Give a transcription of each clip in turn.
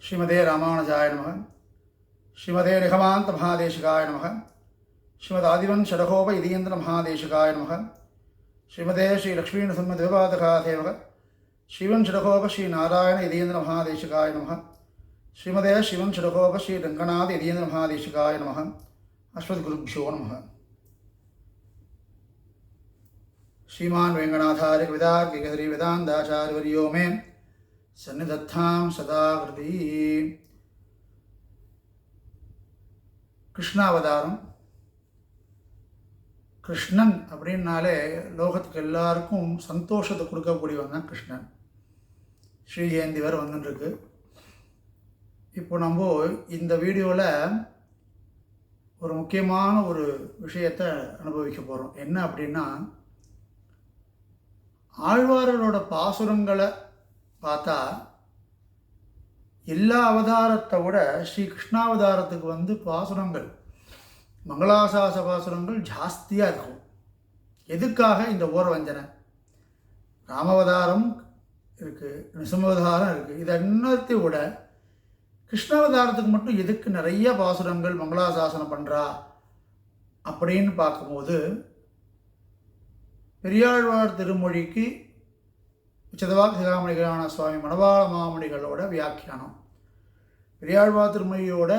ஸ்ரீமதே ராமானுஜாய நமக. ஸ்ரீமதே நிகமாந்த மகாதேசிகாய நமக. ஸ்ரீமத் ஆதிவன் ஷடகோப இதீந்திர மகாதேசிகாய நமக. ஸ்ரீமதே ஸ்ரீ லக்ஷ்மீ நரசிம்ம தேவபாதகாதேவக. ஸ்ரீவன் ஷடகோப ஸ்ரீ நாராயண இதீந்திர மகாதேசிகாய நமக. ஸ்ரீமதே ஸ்ரீவன் ஷடகோப ஸ்ரீ ரங்கநாத இதீந்திர மகாதேசிகாய நமக. அஸ்மத் குருப்ஷோ நமக. श्रीमान वेंकनाथार्य कवितार्किकश्री वेदांताचार्यवर्यो मे सन्निधत्तां सदा कृति. கிருஷ்ணாவதாரம். கிருஷ்ணன் அப்படின்னாலே லோகத்துக்கு எல்லாருக்கும் சந்தோஷத்தை கொடுக்கக்கூடியவன் தான் கிருஷ்ணன். ஸ்ரீ ஜெயந்தி வேறு வந்துட்டுருக்கு. இப்போ நம்ம இந்த வீடியோவில் ஒரு முக்கியமான ஒரு விஷயத்தை அனுபவிக்க போகிறோம். என்ன அப்படின்னா, ஆழ்வார்களோட பாசுரங்களை பார்த்தா எல்லா அவதாரத்தை விட ஸ்ரீ கிருஷ்ணாவதாரத்துக்கு பாசுரங்கள், மங்களாசாச பாசுரங்கள் ஜாஸ்தியாக இருக்கும். எதுக்காக? இந்த ஓரவஞ்சனை. ராமவதாரம் இருக்குது, நிருசிம்மாவதாரம் இருக்குது. இது இன்னத்தை விட கிருஷ்ணாவதாரத்துக்கு மட்டும் எதுக்கு நிறைய பாசுரங்கள் மங்களாசாசனம் பண்ணுறா அப்படின்னு பார்க்கும்போது, பெரியாழ்வார் திருமொழிக்கு உச்சதவாக் சிகாமணிகளான சுவாமி மணவாள மாமணிகளோட வியாக்கியானம், பெரியாழ்வார் திருமொழியோட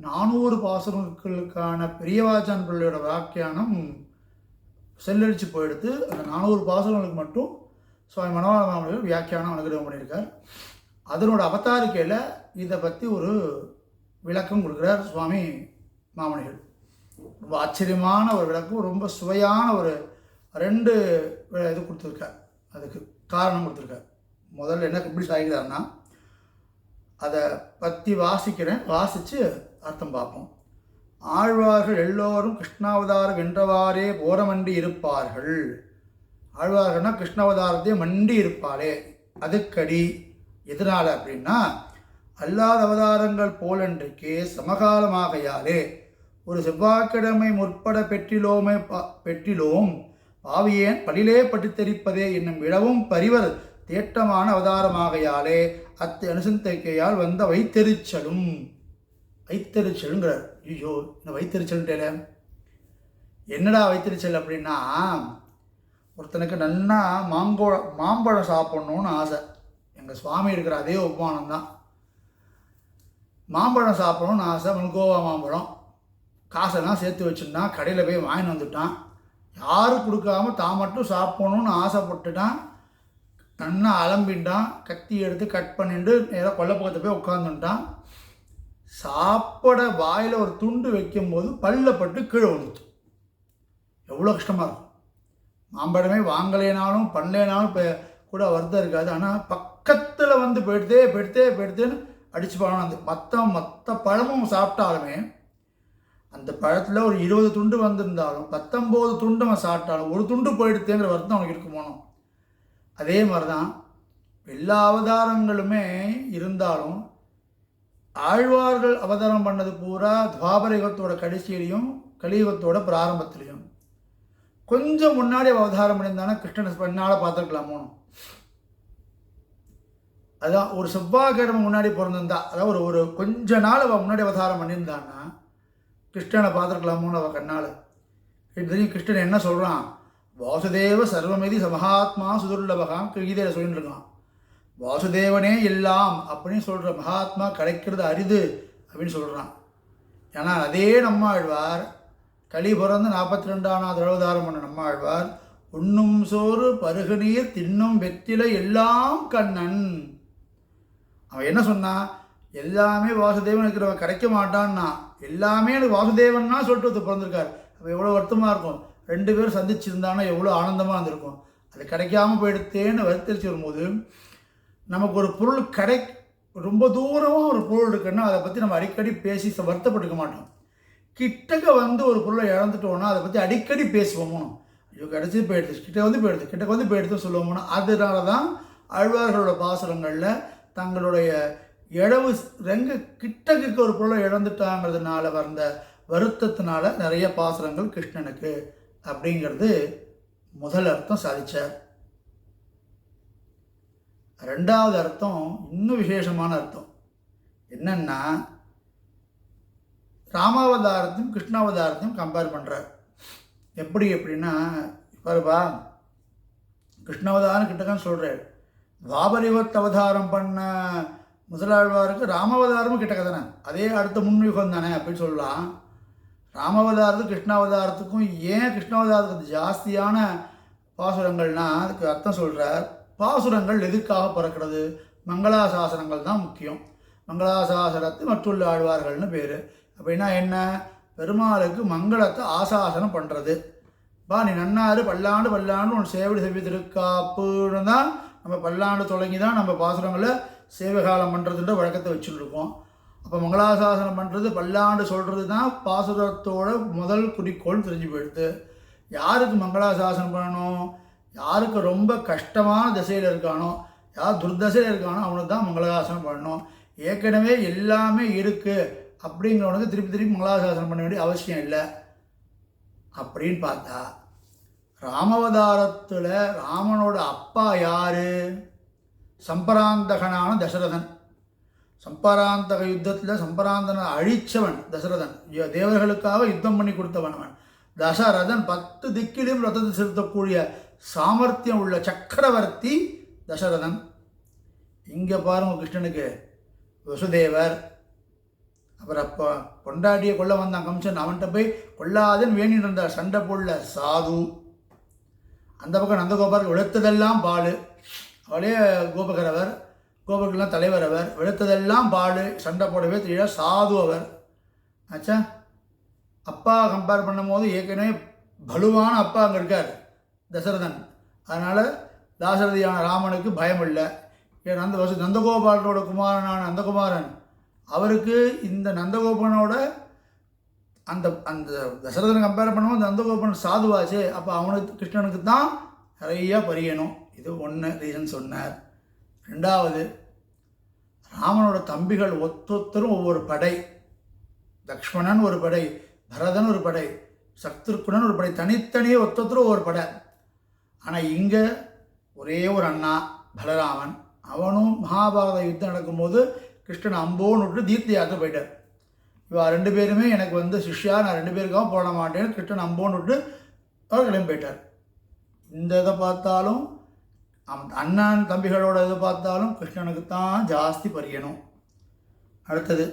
400 பாசுரங்களுக்கான பெரியவாச்சான் பிள்ளையோட வியாக்கியானம் செல்லடிச்சு போயிடுத்து. அந்த 400 பாசுரங்களுக்கு மட்டும் சுவாமி மணவாள மாமணிகள் வியாக்கியானம் அனுகிரகம் பண்ணியிருக்கார். அதனோட அவதாரிக்கையில் இதை பற்றி ஒரு விளக்கம் கொடுக்குறார் சுவாமி மாமணிகள். ரொம்ப ஆச்சரியமான ஒரு விளக்கம், ரொம்ப சுவையான ஒரு 2 இது கொடுத்துருக்கார். அதுக்கு காரணம் கொடுத்துருக்கார். முதல்ல என்ன எப்படி சாய்கிறார்னா, அதை பற்றி வாசிக்கிறேன், வாசித்து அர்த்தம் பார்ப்போம். ஆழ்வார்கள் எல்லோரும் கிருஷ்ணாவதாரம் வென்றவாறே போரமண்டி இருப்பார்கள். ஆழ்வார்கள்னா கிருஷ்ணாவதாரத்தையே மண்டி இருப்பாளே. அதுக்கடி எதனால் அப்படின்னா, அல்லாத அவதாரங்கள் போலன்றைக்கே சமகாலமாகையாலே ஒரு செவ்வாய்க்கிழமை முற்பட பெற்றிலோம் பாவியேன் பலிலே பட்டுத்தரிப்பதே என்னும் விழவும் பரிவர் தேட்டமான அவதாரமாகையாலே அத்து அனுசந்தைக்கையால் வந்த வைத்தறிச்சலுங்கிறார். ஐயோ, என்ன வைத்தறிச்சல்ட்டேல, என்னடா வைத்தறிச்சல் அப்படின்னா, ஒருத்தனுக்கு நல்லா மாம்பழம் சாப்பிட்ணுன்னு ஆசை. எங்கள் சுவாமி இருக்கிற அதே உபமானம் தான். மாம்பழம் சாப்பிட்ணுன்னு ஆசை, மல்கோவா மாம்பழம். காசெல்லாம் சேர்த்து வச்சுருந்தா கடையில் போய் வாங்கிட்டு வந்துட்டான். யாரும் கொடுக்காம தான் மட்டும் சாப்பிடணும்னு ஆசைப்பட்டுட்டான். நல்லா அலம்பின்ட்டான். கத்தி எடுத்து கட் பண்ணிட்டு நேராக கொல்லப்பக்கத்தை போய் உட்காந்துட்டான். சாப்பிட வாயில் ஒரு துண்டு வைக்கும்போது பல்லப்பட்டு கீழே வந்துச்சு. எவ்வளோ கஷ்டமாக இருக்கும். மாம்பழமே வாங்கலேனாலும் பண்ணலேனாலும் இப்போ கூட வருத்தம் இருக்காது. ஆனால் பக்கத்தில் பெடுத்தேன்னு அடிச்சு போகணும். அந்த மொத்த பழமும் சாப்பிட்டாலுமே அந்த பழத்தில் ஒரு 20 துண்டு வந்திருந்தாலும் 19 துண்டு அவன் சாப்பிட்டாலும் ஒரு துண்டு போயிடுத்தேங்கிற வருத்தம் அவனுக்கு இருக்குமோனோ. அதே மாதிரி தான் எல்லா அவதாரங்களுமே இருந்தாலும் ஆழ்வார்கள் அவதாரம் பண்ணது பூரா துவாபர யுகத்தோட கடைசியிலையும் கலியுகத்தோட பிராரம்பத்திலையும். கொஞ்சம் முன்னாடி அவதாரம் பண்ணியிருந்தானா கிருஷ்ணனை பண்ணால் பார்த்துருக்கலாமோ. அதான் ஒரு செவ்வாய்க்கிழமை முன்னாடி பிறந்திருந்தா, அதாவது ஒரு கொஞ்ச நாள் அவள் முன்னாடி அவதாரம் பண்ணியிருந்தான்னா கிருஷ்ணனை பார்த்துருக்கலாமோன்னு அவள் கண்ணால். தெரியும் கிருஷ்ணன் என்ன சொல்கிறான், வாசுதேவ சர்வமிதி சமஹாத்மா சுதுர்லபகாம் கீதையில் சொல்லிட்டு இருக்கான். வாசுதேவனே எல்லாம் அப்படின்னு சொல்கிற மகாத்மா கிடைக்கிறது அரிது அப்படின்னு சொல்கிறான். ஏன்னா அதே நம்மாழ்வார் களி பிறந்து 42ஆவது அவதாரம் பண்ண நம்மாழ்வார் உண்ணும் சோறு பருகு நீர் தின்னும் வெற்றிலை எல்லாம் கண்ணன். அவன் என்ன சொன்னான், எல்லாமே வாசுதேவன் இருக்கிறவ கிடைக்க மாட்டான்னா, எல்லாமே எனக்கு வாசுதேவன்னா சொல்லிட்டு பிறந்திருக்கார். அப்போ எவ்வளோ வருத்தமாக இருக்கும். 2 பேரும் சந்திச்சிருந்தானா எவ்வளோ ஆனந்தமாக இருந்திருக்கும். அது கிடைக்காம போயிடுத்தேன்னு வருத்தரிச்சு வரும்போது, நமக்கு ஒரு பொருள் ரொம்ப தூரமாக ஒரு பொருள் இருக்குன்னா அதை பற்றி நம்ம அடிக்கடி பேசி வருத்தப்பட்டுக்க மாட்டோம். கிட்டக்க ஒரு பொருளை இழந்துட்டோன்னா அதை பற்றி அடிக்கடி பேசுவோமோ. ஐயோ கிடச்சி போயிடுது, கிட்டக்க போயிடுது சொல்லுவோமோனா. அதனால தான் ஆழ்வார்களோட பாசுரங்களில் தங்களுடைய கிட்டக்கு ஒரு பொருளை இழந்துட்டாங்கிறதுனால வந்த வருத்தத்தினால நிறைய பாசுரங்கள் கிருஷ்ணனுக்கு அப்படிங்கிறது முதல் அர்த்தம் சாதிச்சார். ரெண்டாவது அர்த்தம் இன்னும் விசேஷமான அர்த்தம். என்னன்னா ராமாவதாரத்தையும் கிருஷ்ணாவதாரத்தையும் கம்பேர் பண்ணுறார். எப்படின்னா பாருப்பா, கிருஷ்ணாவதாரம் கிட்டக்கான்னு சொல்கிறார். துவாபரிவத் அவதாரம் பண்ண முதலாழ்வாருக்கு ராமாவதாரமும் கிட்டக்க தானே, அதே அடுத்த முன்யுகம் தானே அப்படின்னு சொல்லலாம். ராமாவதாரத்துக்கும் கிருஷ்ணாவதாரத்துக்கும் ஏன் கிருஷ்ணாவதாரத்துக்கு ஜாஸ்தியான பாசுரங்கள்னா அதுக்கு அர்த்தம் சொல்கிறார். பாசுரங்கள் எதுக்காக பிறக்கிறது? மங்களாசாசனங்கள் தான் முக்கியம். மங்களாசாசனத்து மற்றுள்ள ஆழ்வார்கள்னு பேர். அப்படின்னா என்ன? பெருமாளுக்கு மங்களத்தை ஆசாசனம் பண்ணுறது. நீ நன்னாரு பல்லாண்டு பல்லாண்டு உன் சேவடி செவ்வி திருக்காப்புன்னு தான் நம்ம பல்லாண்டு தொடங்கி தான் நம்ம பாசுரங்களை சேவைகாலம் பண்ணுறதுன்ற வழக்கத்தை வச்சுருக்கோம். அப்போ மங்களாசாசனம் பண்ணுறது பல்லாண்டு சொல்கிறது தான் பாசுரத்தோட முதல் குறிக்கோள் தெரிஞ்சு போயிடுது. யாருக்கு மங்களாசாசனம் பண்ணணும்? யாருக்கு ரொம்ப கஷ்டமான திசையில் இருக்கானோ, யார் துர்தசையில் இருக்கானோ அவனுக்கு தான் மங்களாசாசனம் பண்ணணும். ஏற்கனவே எல்லாமே இருக்குது அப்படிங்கிறவனுக்கு திருப்பி திருப்பி மங்களாசாசனம் பண்ண வேண்டிய அவசியம் இல்லை. அப்படின்னு பார்த்தா ராமாவதாரத்தில் ராமனோட அப்பா யார்? சம்பராந்தகனான தசரதன். சம்பராந்தக யுத்தத்தில் சம்பராந்தனை அழித்தவன் தசரதன். தேவர்களுக்காக யுத்தம் பண்ணி கொடுத்தவன் அவன் தசரதன். 10 திக்கிலும் ரத்தத்தை செலுத்தக்கூடிய சாமர்த்தியம் உள்ள சக்கரவர்த்தி தசரதன். இங்கே பாருங்க, கிருஷ்ணனுக்கு வசுதேவர். அப்புறம் அப்போ பொண்டாட்டியை கொல்ல வந்தான் கம்சன், அவன்கிட்ட போய் கொல்லாதன்னு வேண்டிட்டு இருந்தார். சண்டை போடல சாது. அந்த பக்கம் நந்தகோபால் வெளுத்ததெல்லாம் பால், அவளே கோபகரவர், கோபர்கள்லாம் தலைவர் அவர். வெளுத்ததெல்லாம் பால், சண்டை போடவே தெரியல சாது அவர். ஆச்சா, அப்பா கம்பேர் பண்ணும் போது ஏற்கனவே பலுவான அப்பா அங்கே இருக்கார் தசரதன். அதனால் தாசரதியான ராமனுக்கு பயம் இல்லை. ஏன் நந்தகோபாலனோட குமாரனான நந்தகுமாரன், அவருக்கு இந்த நந்தகோபனோட அந்த அந்த தசரதனை கம்பேர் பண்ணும்போது நந்தகோபன் சாதுவாச்சு. அப்போ அவனுக்கு கிருஷ்ணனுக்கு தான் நிறையா பரியணும். இது ஒன்று ரீசன் சொன்னார். ரெண்டாவது, ராமனோட தம்பிகள் ஒத்தொத்தரும் ஒவ்வொரு படை. லக்ஷ்மணன் ஒரு படை, பரதன் ஒரு படை, சத்ருக்குணன் ஒரு படை, தனித்தனியே ஒத்தொத்தரும் ஒவ்வொரு படை. ஆனால் இங்கே ஒரே ஒரு அண்ணா பலராமன். அவனும் மகாபாரத யுத்தம் நடக்கும்போது கிருஷ்ணன் அம்போன்னு விட்டு தீர்த்த யாத்திரை போயிட்டார். இவா 2 பேருமே எனக்கு சிஷ்யா, நான் 2 பேருக்காக போட மாட்டேன்னு கிருஷ்ணன் அம்போன்னு விட்டு அவர் கிளம்பி போயிட்டார். இந்த இதை பார்த்தாலும் அண்ணன் தம்பிகளோட இதை பார்த்தாலும் கிருஷ்ணனுக்கு தான் ஜாஸ்தி பரியணும். அடுத்தது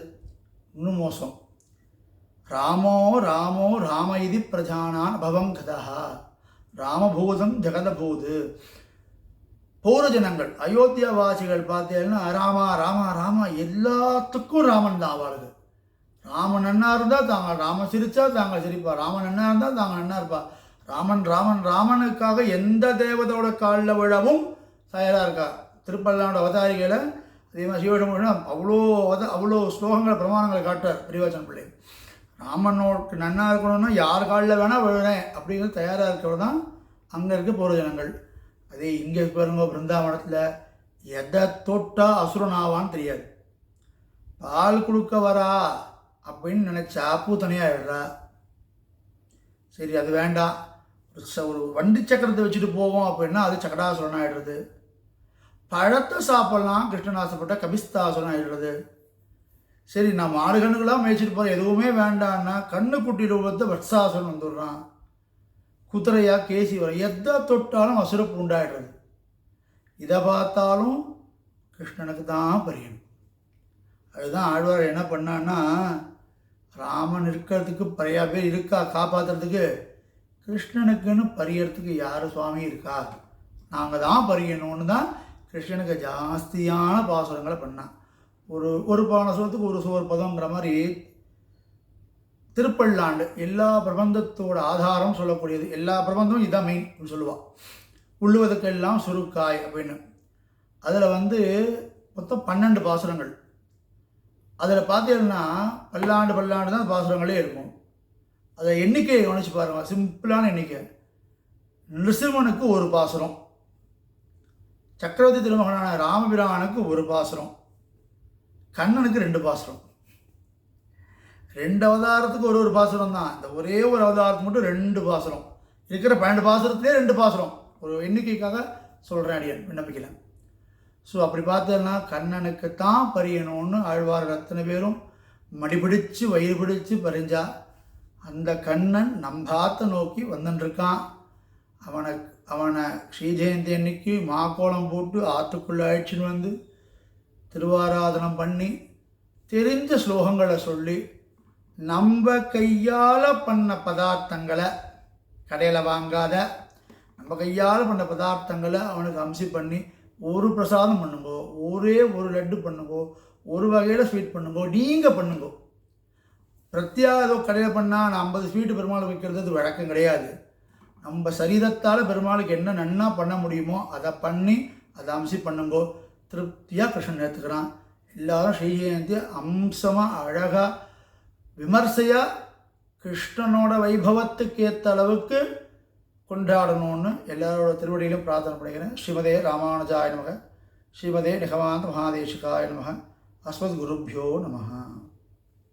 இன்னும் மோசம். ராமோ ராமோ ராம இது பிரஜானான் பவங்கதா ராமபூதம் ஜெகதபூது. பௌரஜனங்கள் அயோத்தியாவாசிகள் பார்த்தீங்கன்னா ராமா ராமா ராமா, எல்லாத்துக்கும் ராமன் தான் அவளுக்கு. ராமன் நன்னா இருந்தால் தாங்க ராமன் சிரித்தா தாங்க சிரிப்பா, ராமன் நன்னா இருந்தால் தாங்க நன்னா இருப்பா. ராமன் ராமன் ராமனுக்காக எந்த தேவதோட காலில் விழவும் தயாராக இருக்கா. திருப்பல்லாண்டோட அவதாரிகளை அதே மாதிரி சிவசமும் அவ்வளோ ஸ்லோகங்களை பிரமாணங்களை காட்டுறார் பெரியவாச்சன் பிள்ளை. ராமனோட நன்னா இருக்கணும்னா யார் காலில் வேணால் விழுறேன் அப்படிங்கிறது தயாராக இருக்கிறது தான் அங்கே இருக்க பௌரஜனங்கள். அதே இங்கே பாருங்க, பிருந்தாவனத்தில் எதை தொட்டால் அசுரனாவான்னு தெரியாது. பால் கொடுக்க வரா அப்படின்னு நினச்சா பூத்தனையாக ஆகிடுறா. சரி, அது வேண்டாம், ஒரு வண்டி சக்கரத்தை வச்சுட்டு போவோம் அப்படின்னா அது சக்கடாசுரன் ஆகிடுறது. பழத்தை சாப்பிட்லாம் கிருஷ்ணன் ஆசைப்பட்ட கபிஸ்தாசுரன் ஆகிடுறது. சரி, நான் மாடு கண்ணுக்கெல்லாம் மேய்ச்சிட்டு போகிறேன், எதுவுமே வேண்டான்னா கண்ணுக்குட்டி ரூபத்தை வட்சாசுரன் வந்துடுறான். குதிரையா கேசி வர, எதை தொட்டாலும் அசுரப்பு உண்டாயிடுறது. இதை பார்த்தாலும் கிருஷ்ணனுக்கு தான் பரியணும். அதுதான் ஆழ்வார் என்ன பண்ணான்னா, ராமன் இருக்கிறதுக்கு பறையா பேர் இருக்கா காப்பாற்றுறதுக்கு, கிருஷ்ணனுக்குன்னு பரியறதுக்கு யார் சுவாமி இருக்கா, நாங்கள் தான் பரியணும்னு தான் கிருஷ்ணனுக்கு ஜாஸ்தியான பாசுரங்களை பண்ணான். ஒரு பானசுரத்துக்கு ஒரு சோர் பதங்கிற மாதிரி திருப்பல்லாண்டு எல்லா பிரபந்தத்தோட ஆதாரம் சொல்லக்கூடியது. எல்லா பிரபந்தமும் இதான் மெயின் அப்படின்னு சொல்லுவாள். உள்ளுவதற்கெல்லாம் சுருக்காய் அப்படின்னு. அதில் மொத்தம் 12 பாசுரங்கள். அதில் பார்த்தீங்கன்னா பல்லாண்டு தான் பாசுரங்களே இருக்கும். அதை எண்ணிக்கையை கவனிச்சு பாருங்கள், சிம்பிளான எண்ணிக்கை. நிருசிம்மனுக்கு ஒரு பாசுரம், சக்கரவர்த்தி திருமகனான ராமபிரானுக்கு ஒரு பாசுரம், கண்ணனுக்கு 2 பாசுரம். 2 அவதாரத்துக்கு ஒரு பாசுரம் தான். இந்த ஒரே ஒரு அவதாரத்துக்கு மட்டும் 2 பாசுரம். இருக்கிற 12 பாசுரத்திலே 2 பாசுரம். ஒரு எண்ணிக்கைக்காக சொல்கிறேன், அடியன் விண்ணப்பிக்கல. ஸோ அப்படி பார்த்தோன்னா கண்ணனுக்கு தான் பரியணும்னு ஆழ்வார் அத்தனை பேரும் மடிபிடிச்சு வயிறு பிடிச்சு பறிஞ்சா அந்த கண்ணன் நம்பாத்த நோக்கி வந்துட்டுருக்கான். அவனை ஸ்ரீஜெயந்தி அன்னைக்கு மாக்கோளம் போட்டு ஆற்றுக்குள்ளே அழிச்சின்னு வந்து திருவாராதனம் பண்ணி தெரிஞ்ச ஸ்லோகங்களை சொல்லி நம்ம கையால் பண்ண பதார்த்தங்களை, கடையில் வாங்காத நம்ம கையால் பண்ண பதார்த்தங்களை அவனுக்கு அம்சி பண்ணி ஒரு பிரசாதம் பண்ணுங்கோ, ஒரே ஒரு லட்டு பண்ணுங்கோ, ஒரு வகையில் ஸ்வீட் பண்ணுங்கோ, நீங்கள் பண்ணுங்கோ. பிரத்யாதோ கடையில் பண்ணால் நான் 50 ஸ்வீட்டு பெருமாள் வைக்கிறது அது வழக்கம் கிடையாது. நம்ம சரீரத்தால் பெருமாளுக்கு என்ன நன்னா பண்ண முடியுமோ அதை பண்ணி அதை அம்சி பண்ணுங்கோ. திருப்தியாக கிருஷ்ணன் ஏற்றுக்கிறான். எல்லாரும் ஸ்ரீஜெயந்தி அம்சமாக அழகாக விமர்சையாக கிருஷ்ணனோட வைபவத்துக்கு ஏற்ற அளவுக்கு கொண்டாடணும்னு எல்லாரோட திருவடியிலும் பிரார்த்தனை பண்ணுகிறேன். ஸ்ரீமதே ராமானுஜாய நமக, ஸ்ரீமதே நிகமாந்த மகாதேசிகாய நமக, அஸ்மத் குருப்யோ நமஹ.